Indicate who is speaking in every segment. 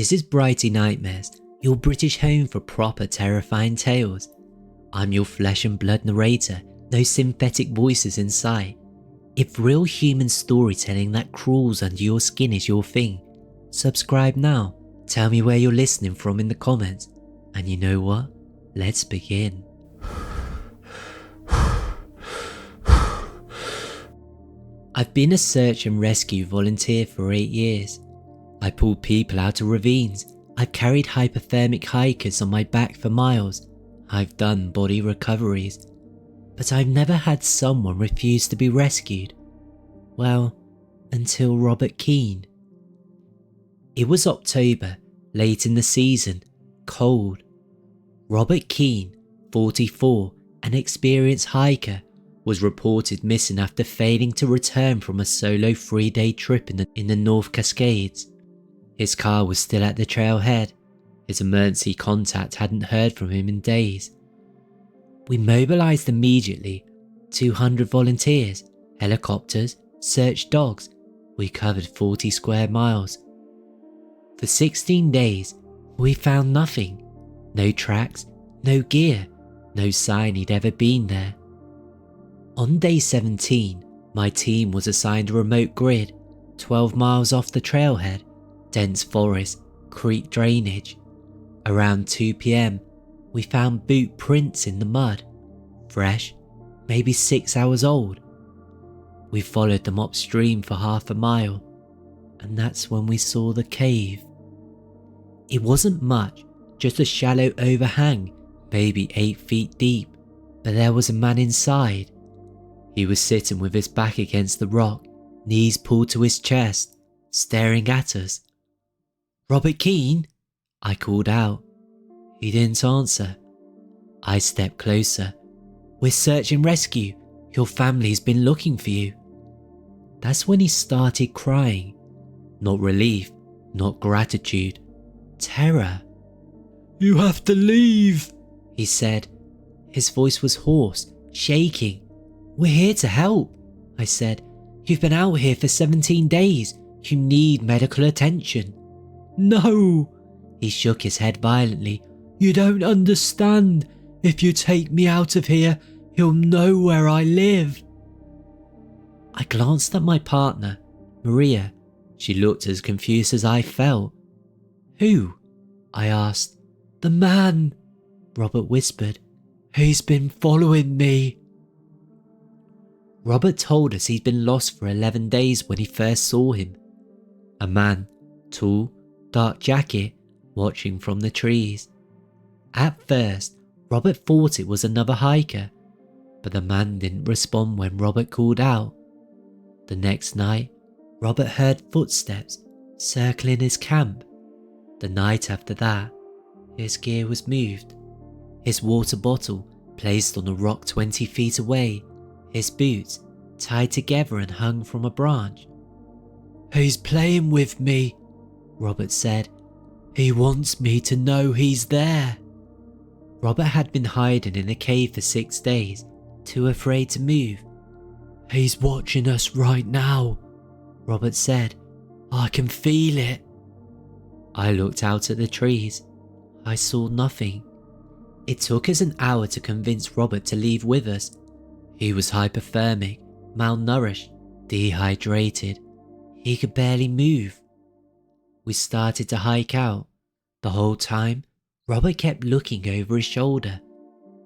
Speaker 1: This is Blighty Nightmares, your British home for proper terrifying tales. I'm your flesh and blood narrator, no synthetic voices in sight. If real human storytelling that crawls under your skin is your thing, subscribe now, tell me where you're listening from in the comments, and you know what? Let's begin. I've been a search and rescue volunteer for 8 years. I pulled people out of ravines, I've carried hypothermic hikers on my back for miles, I've done body recoveries, but I've never had someone refuse to be rescued. Well, until Robert Keane. It was October, late in the season, cold. Robert Keane, 44, an experienced hiker, was reported missing after failing to return from a solo 3-day trip in the North Cascades. His car was still at the trailhead. His emergency contact hadn't heard from him in days. We mobilised immediately. 200 volunteers, helicopters, search dogs. We covered 40 square miles. For 16 days, we found nothing. No tracks, no gear, no sign he'd ever been there. On day 17, my team was assigned a remote grid, 12 miles off the trailhead, dense forest, creek drainage. Around 2 PM, we found boot prints in the mud, fresh, maybe 6 hours old. We followed them upstream for half a mile, and that's when we saw the cave. It wasn't much, just a shallow overhang, maybe 8 feet deep, but there was a man inside. He was sitting with his back against the rock, knees pulled to his chest, staring at us. "Robert Keane?" I called out. He didn't answer. I stepped closer. "We're search and rescue. Your family's been looking for you." That's when he started crying. Not relief, not gratitude, terror. "You have to leave," he said. His voice was hoarse, shaking. "We're here to help," I said. "You've been out here for 17 days. You need medical attention." "No," he shook his head violently. "You don't understand. If you take me out of here, you'll know where I live." I glanced at my partner, Maria. She looked as confused as I felt. "Who?" I asked. "The man," Robert whispered. "He's been following me." Robert told us he'd been lost for 11 days when he first saw him. A man, tall, dark jacket, watching from the trees. At first, Robert thought it was another hiker, but the man didn't respond when Robert called out. The next night, Robert heard footsteps circling his camp. The night after that, his gear was moved. His water bottle placed on a rock 20 feet away, his boots tied together and hung from a branch. "He's playing with me," Robert said. "He wants me to know he's there." Robert had been hiding in a cave for 6 days, too afraid to move. "He's watching us right now," Robert said. "I can feel it." I looked out at the trees. I saw nothing. It took us an hour to convince Robert to leave with us. He was hypothermic, malnourished, dehydrated. He could barely move. We started to hike out. The whole time, Robert kept looking over his shoulder.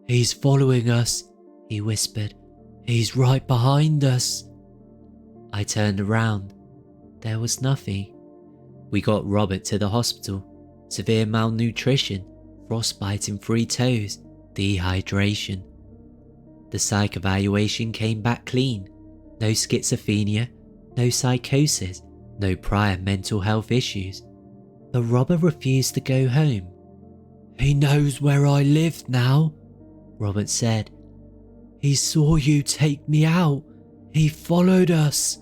Speaker 1: "He's following us," he whispered. "He's right behind us." I turned around. There was nothing. We got Robert to the hospital. Severe malnutrition, frostbite in 3 toes, dehydration. The psych evaluation came back clean. No schizophrenia, no psychosis, no prior mental health issues. But Robert refused to go home. "He knows where I live now," Robert said. "He saw you take me out. He followed us."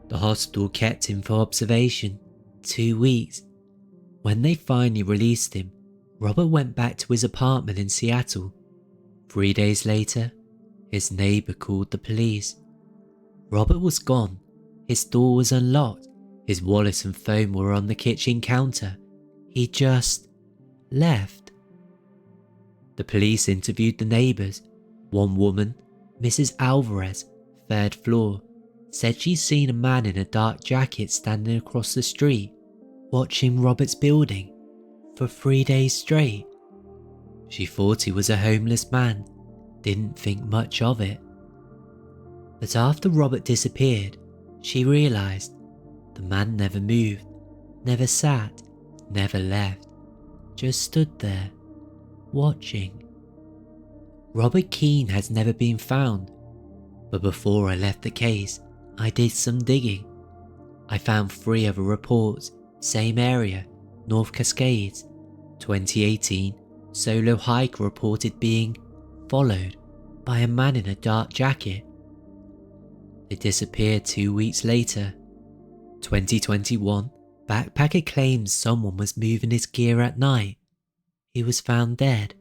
Speaker 1: The hospital kept him for observation, 2 weeks. When they finally released him, Robert went back to his apartment in Seattle. 3 days later, his neighbour called the police. Robert was gone. His door was unlocked. His wallet and phone were on the kitchen counter. He just left. The police interviewed the neighbours. One woman, Mrs. Alvarez, 3rd floor, said she'd seen a man in a dark jacket standing across the street, watching Robert's building for 3 days straight. She thought he was a homeless man, didn't think much of it. But after Robert disappeared, she realised the man never moved, never sat, never left, just stood there, watching. Robert Keane has never been found, but before I left the case, I did some digging. I found 3 other reports, same area, North Cascades, 2018, solo hiker reported being followed by a man in a dark jacket. They disappeared 2 weeks later. 2021, backpacker claims someone was moving his gear at night. He was found dead,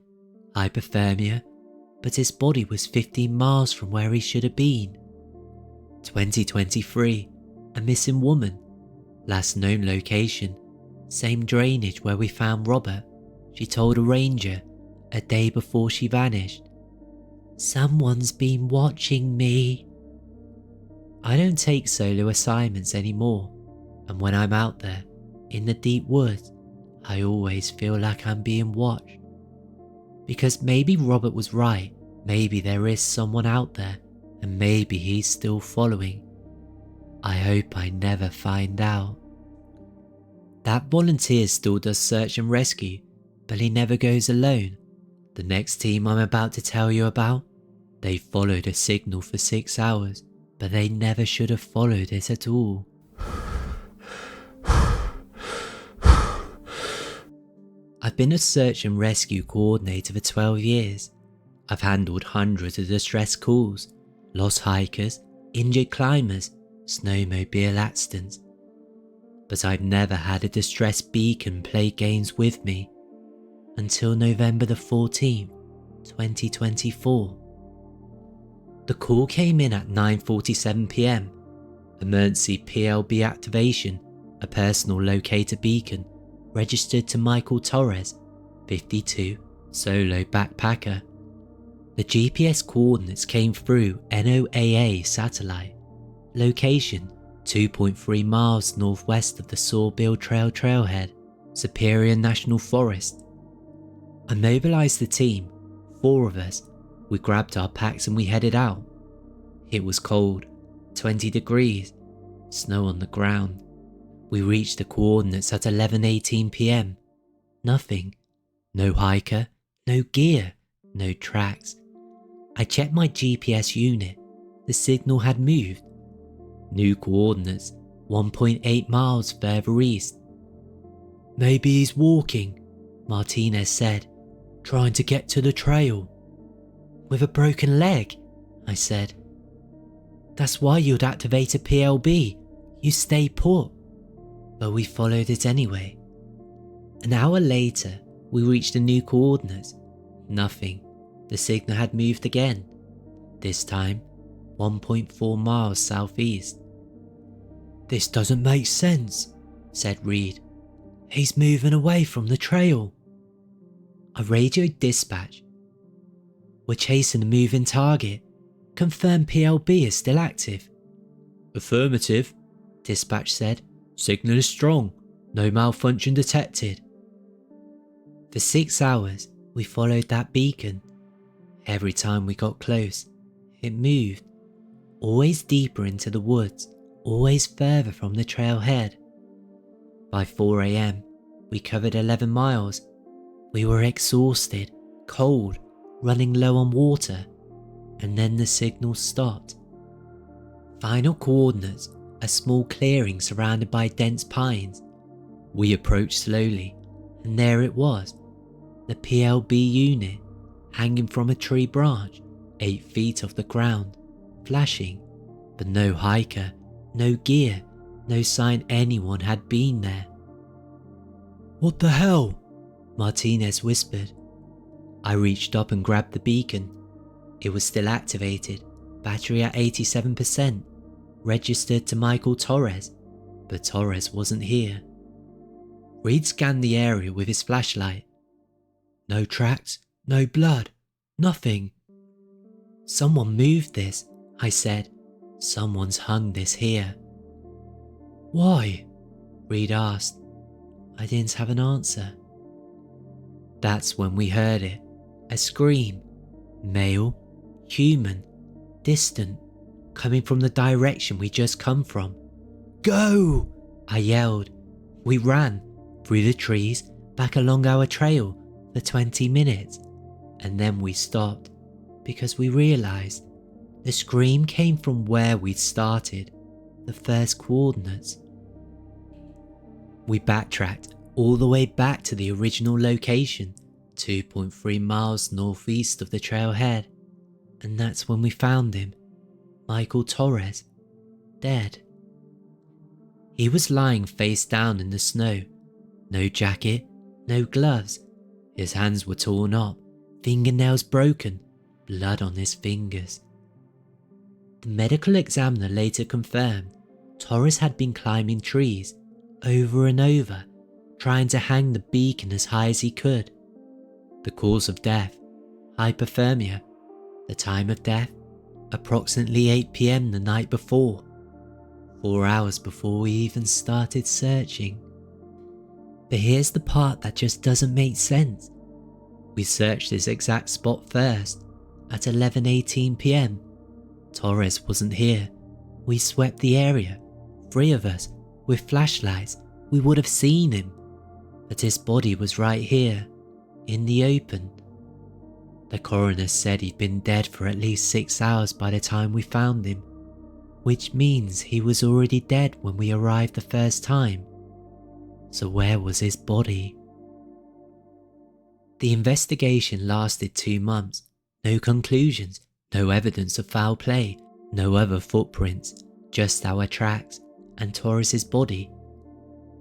Speaker 1: hypothermia, but his body was 15 miles from where he should have been. 2023, a missing woman, last known location, same drainage where we found Robert. She told a ranger a day before she vanished, "Someone's been watching me." I don't take solo assignments anymore, and when I'm out there, in the deep woods, I always feel like I'm being watched. Because maybe Robert was right, maybe there is someone out there, and maybe he's still following. I hope I never find out. That volunteer still does search and rescue, but he never goes alone. The next team I'm about to tell you about, they followed a signal for 6 hours, but they never should have followed it at all. I've been a search and rescue coordinator for 12 years. I've handled hundreds of distress calls, lost hikers, injured climbers, snowmobile accidents. But I've never had a distress beacon play games with me until November the 14th, 2024. The call came in at 9:47 PM. Emergency PLB activation, a personal locator beacon, registered to Michael Torres, 52, solo backpacker. The GPS coordinates came through NOAA satellite. Location 2.3 miles northwest of the Sawbill Trail trailhead, Superior National Forest. I mobilised the team, 4 of us. We grabbed our packs and we headed out. It was cold, 20 degrees, snow on the ground. We reached the coordinates at 11:18 PM. Nothing. No hiker, no gear, no tracks. I checked my GPS unit. The signal had moved. New coordinates, 1.8 miles further east. "Maybe he's walking," Martinez said, "trying to get to the trail." "With a broken leg," I said. "That's why you'd activate a PLB. You stay put." But we followed it anyway. An hour later, we reached the new coordinates. Nothing. The signal had moved again. This time, 1.4 miles southeast. "This doesn't make sense," said Reed. "He's moving away from the trail." I radioed dispatch. "We're chasing a moving target. Confirm PLB is still active." "Affirmative," dispatch said. "Signal is strong. No malfunction detected." For 6 hours, we followed that beacon. Every time we got close, it moved. Always deeper into the woods, always further from the trailhead. By 4 AM, we covered 11 miles. We were exhausted, cold, running low on water, and then the signal stopped. Final coordinates, a small clearing surrounded by dense pines. We approached slowly, and there it was, the PLB unit, hanging from a tree branch, 8 feet off the ground, flashing, but no hiker, no gear, no sign anyone had been there. "What the hell?" Martinez whispered. I reached up and grabbed the beacon. It was still activated, battery at 87%, registered to Michael Torres, but Torres wasn't here. Reed scanned the area with his flashlight. No tracks, no blood, nothing. Someone moved this, I said. Someone's hung this here. Why? Reed asked. I didn't have an answer. That's when we heard it. A scream. Male, human, distant, coming from the direction we just come from. Go! I yelled. We ran, through the trees, back along our trail for 20 minutes, and then we stopped because we realised the scream came from where we'd started, the first coordinates. We backtracked all the way back to the original location, 2.3 miles northeast of the trailhead, and that's when we found him, Michael Torres, dead. He was lying face down in the snow, no jacket, no gloves. His hands were torn up, fingernails broken, blood on his fingers. The medical examiner later confirmed Torres had been climbing trees over and over, trying to hang the beacon as high as he could. The cause of death, hypothermia. The time of death, approximately 8 PM the night before, 4 hours before we even started searching. But here's the part that just doesn't make sense. We searched this exact spot first, at 11:18 PM. Torres wasn't here. We swept the area, 3 of us, with flashlights. We would have seen him. But his body was right here, in the open. The coroner said he'd been dead for at least 6 hours by the time we found him, which means he was already dead when we arrived the first time. So where was his body? The investigation lasted 2 months. No conclusions, no evidence of foul play, no other footprints, just our tracks and Torres's body.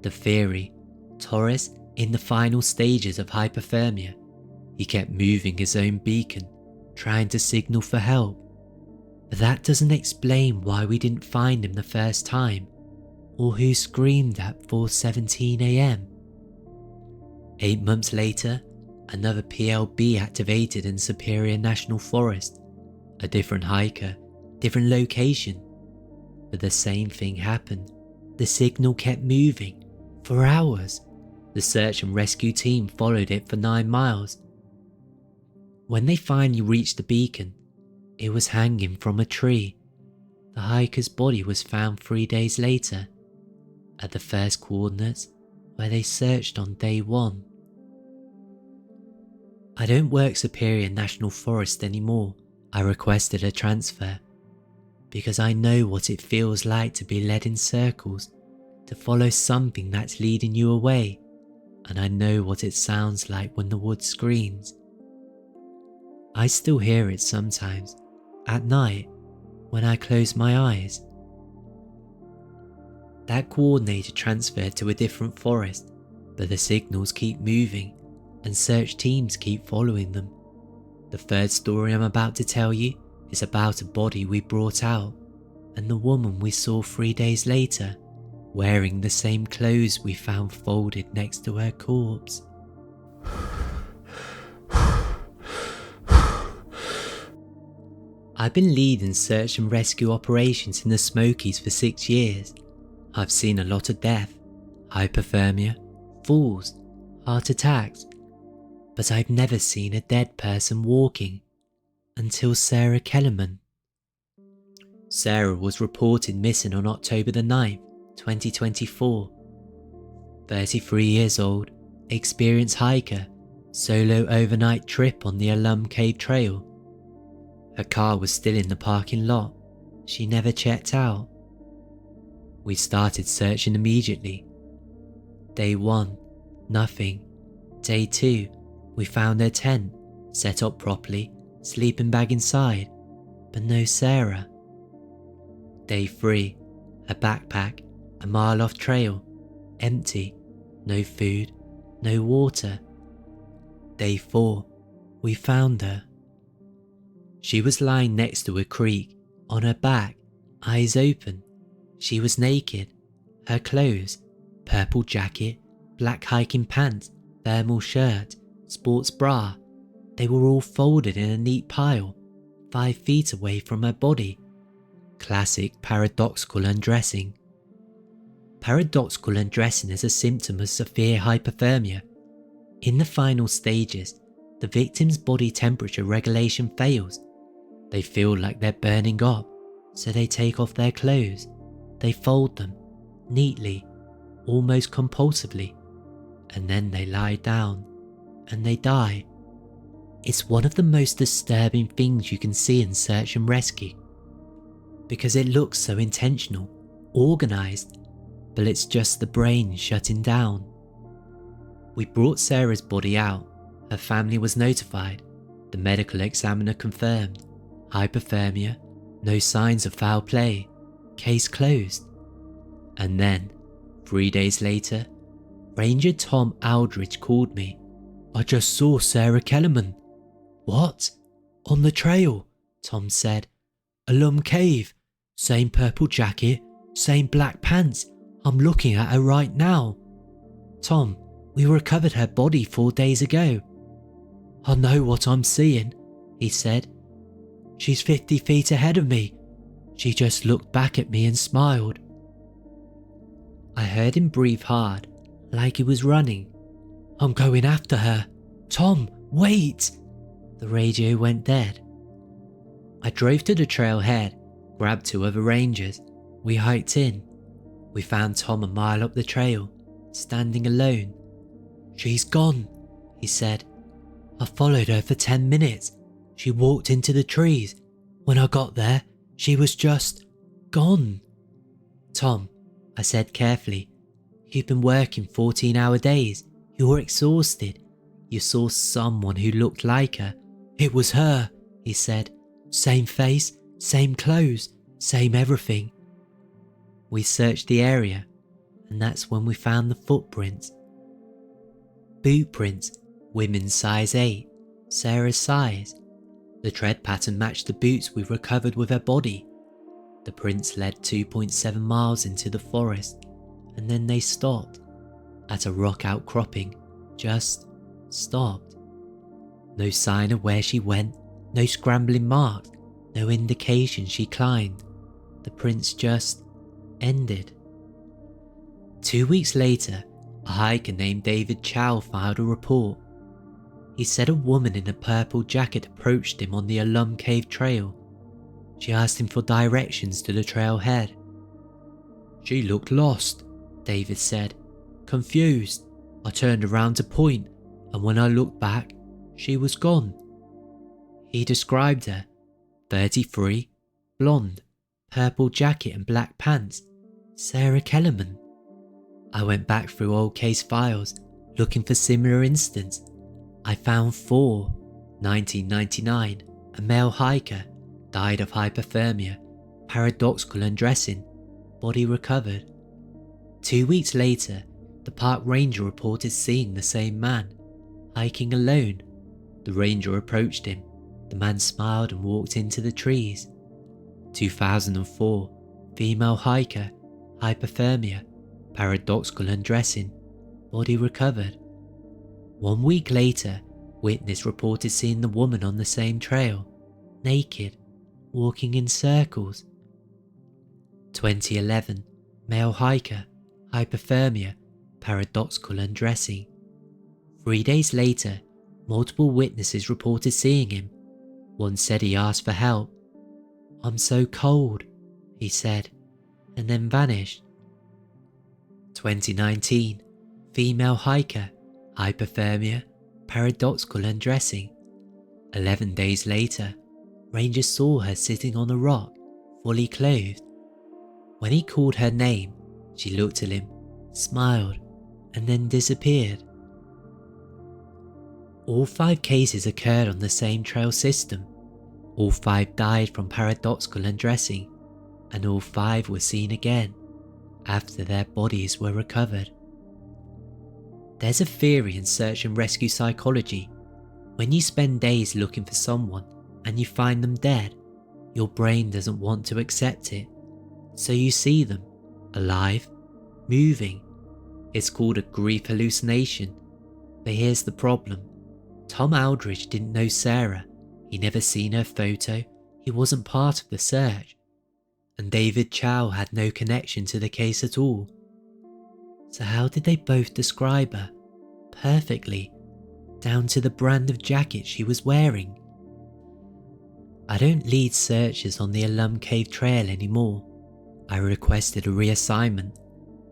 Speaker 1: The theory, Torres in the final stages of hypothermia. He kept moving his own beacon, trying to signal for help. But that doesn't explain why we didn't find him the first time, or who screamed at 4:17 AM. 8 months later, another PLB activated in Superior National Forest. A different hiker, different location. But the same thing happened. The signal kept moving, for hours. The search and rescue team followed it for 9 miles. When they finally reached the beacon, it was hanging from a tree. The hiker's body was found 3 days later, at the first coordinates where they searched on day 1. I don't work Superior National Forest anymore. I requested a transfer, because I know what it feels like to be led in circles, to follow something that's leading you away, and I know what it sounds like when the wood screams. I still hear it sometimes, at night, when I close my eyes. That coordinator transferred to a different forest, but the signals keep moving and search teams keep following them. The third story I'm about to tell you is about a body we brought out and the woman we saw 3 days later, wearing the same clothes we found folded next to her corpse. I've been leading search and rescue operations in the Smokies for 6 years. I've seen a lot of death, hypothermia, falls, heart attacks, but I've never seen a dead person walking until Sarah Kellerman. Sarah was reported missing on October the 9th, 2024. 33 years old, experienced hiker, solo overnight trip on the Alum Cave Trail. Her car was still in the parking lot. She never checked out. We started searching immediately. Day 1, nothing. Day 2, we found her tent, set up properly, sleeping bag inside, but no Sarah. Day 3, her backpack, a mile off trail, empty, no food, no water. Day 4, we found her. She was lying next to a creek, on her back, eyes open. She was naked, her clothes, purple jacket, black hiking pants, thermal shirt, sports bra. They were all folded in a neat pile, 5 feet away from her body. Classic paradoxical undressing. Paradoxical undressing is a symptom of severe hypothermia. In the final stages, the victim's body temperature regulation fails. They feel like they're burning up, so they take off their clothes. They fold them neatly, almost compulsively, and then they lie down and they die. It's one of the most disturbing things you can see in search and rescue, because it looks so intentional, organised, but it's just the brain shutting down. We brought Sarah's body out. Her family was notified. The medical examiner confirmed hypothermia, no signs of foul play, case closed. And then, 3 days later, Ranger Tom Aldridge called me. "I just saw Sarah Kellerman." "What?" "On the trail," Tom said. "Alum Cave. Same purple jacket, same black pants. I'm looking at her right now." "Tom, we recovered her body 4 days ago." "I know what I'm seeing," he said. "She's 50 feet ahead of me. She just looked back at me and smiled." I heard him breathe hard, like he was running. "I'm going after her. Tom, wait!" The radio went dead. I drove to the trailhead, grabbed 2 other rangers. We hiked in. We found Tom a mile up the trail, standing alone. "She's gone," he said. "I followed her for 10 minutes. She walked into the trees. When I got there, she was just gone." "Tom," I said carefully, "you've been working 14-hour days. You're exhausted. You saw someone who looked like her." "It was her," he said. "Same face, same clothes, same everything." We searched the area, and that's when we found the footprints. Boot prints, women's size 8, Sarah's size. The tread pattern matched the boots we recovered with her body. The prints led 2.7 miles into the forest, and then they stopped at a rock outcropping. Just stopped. No sign of where she went, no scrambling marks, no indication she climbed. The prints just ended. 2 weeks later, a hiker named David Chow filed a report. He said a woman in a purple jacket approached him on the Alum Cave trail. She asked him for directions to the trailhead. "She looked lost," David said. "Confused. I turned around to point, and when I looked back, she was gone." He described her: 33, blonde, purple jacket and black pants. Sarah Kellerman. I went back through old case files, looking for similar incidents. I found 4. 1999, a male hiker, died of hypothermia, paradoxical undressing, body recovered. 2 weeks later, the park ranger reported seeing the same man, hiking alone. The ranger approached him. The man smiled and walked into the trees. 2004, female hiker, hypothermia, paradoxical undressing, body recovered. 1 week later, witness reported seeing the woman on the same trail, naked, walking in circles. 2011, male hiker, hypothermia, paradoxical undressing. 3 days later, multiple witnesses reported seeing him. One said he asked for help. "I'm so cold," he said, and then vanished. 2019, female hiker, hypothermia, paradoxical undressing. 11 days later, rangers saw her sitting on a rock, fully clothed. When he called her name, she looked at him, smiled, and then disappeared. All 5 cases occurred on the same trail system. All 5 died from paradoxical undressing, and all 5 were seen again after their bodies were recovered. There's a theory in search and rescue psychology. When you spend days looking for someone and you find them dead, your brain doesn't want to accept it. So you see them, alive, moving, It's called a grief hallucination. But here's the problem. Tom Aldridge didn't know Sarah. He never seen her photo. He wasn't part of the search. And David Chow had no connection to the case at all. So how did they both describe her? Perfectly, down to the brand of jacket she was wearing. I don't lead searches on the Alum Cave Trail anymore. I requested a reassignment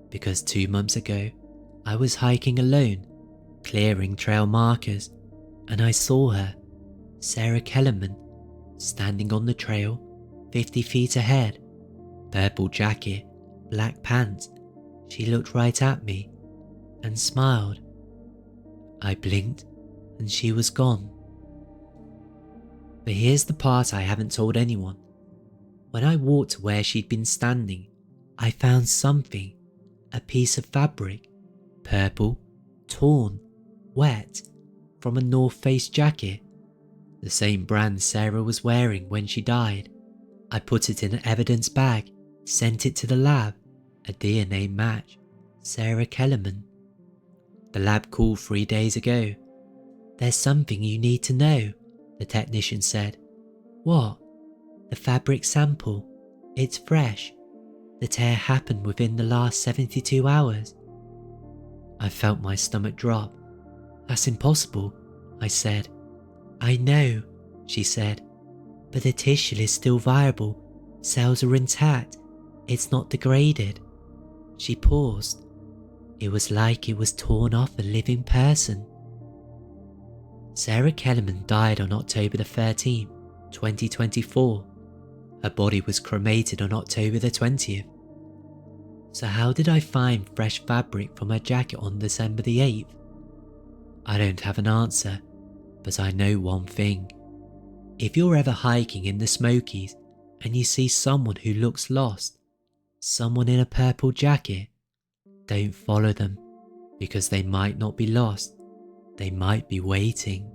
Speaker 1: because 2 months ago I was hiking alone, clearing trail markers, and I saw her, Sarah Kellerman, standing on the trail 50 feet ahead. Purple jacket, black pants. She looked right at me and smiled. I blinked and she was gone. But here's the part I haven't told anyone. When I walked to where she'd been standing, I found something, a piece of fabric, purple, torn, wet, from a North Face jacket, the same brand Sarah was wearing when she died. I put it in an evidence bag, sent it to the lab, a DNA match, Sarah Kellerman. The lab called 3 days ago. There's something you need to know, the technician said. What? The fabric sample. It's fresh. The tear happened within the last 72 hours. I felt my stomach drop. That's impossible, I said. I know, she said, but the tissue is still viable. Cells are intact. It's not degraded. She paused. It was like it was torn off a living person. Sarah Kellerman died on October the 13th, 2024. Her body was cremated on October the 20th. So how did I find fresh fabric from her jacket on December the 8th? I don't have an answer, but I know one thing. If you're ever hiking in the Smokies and you see someone who looks lost, someone in a purple jacket, don't follow them, because they might not be lost. They might be waiting.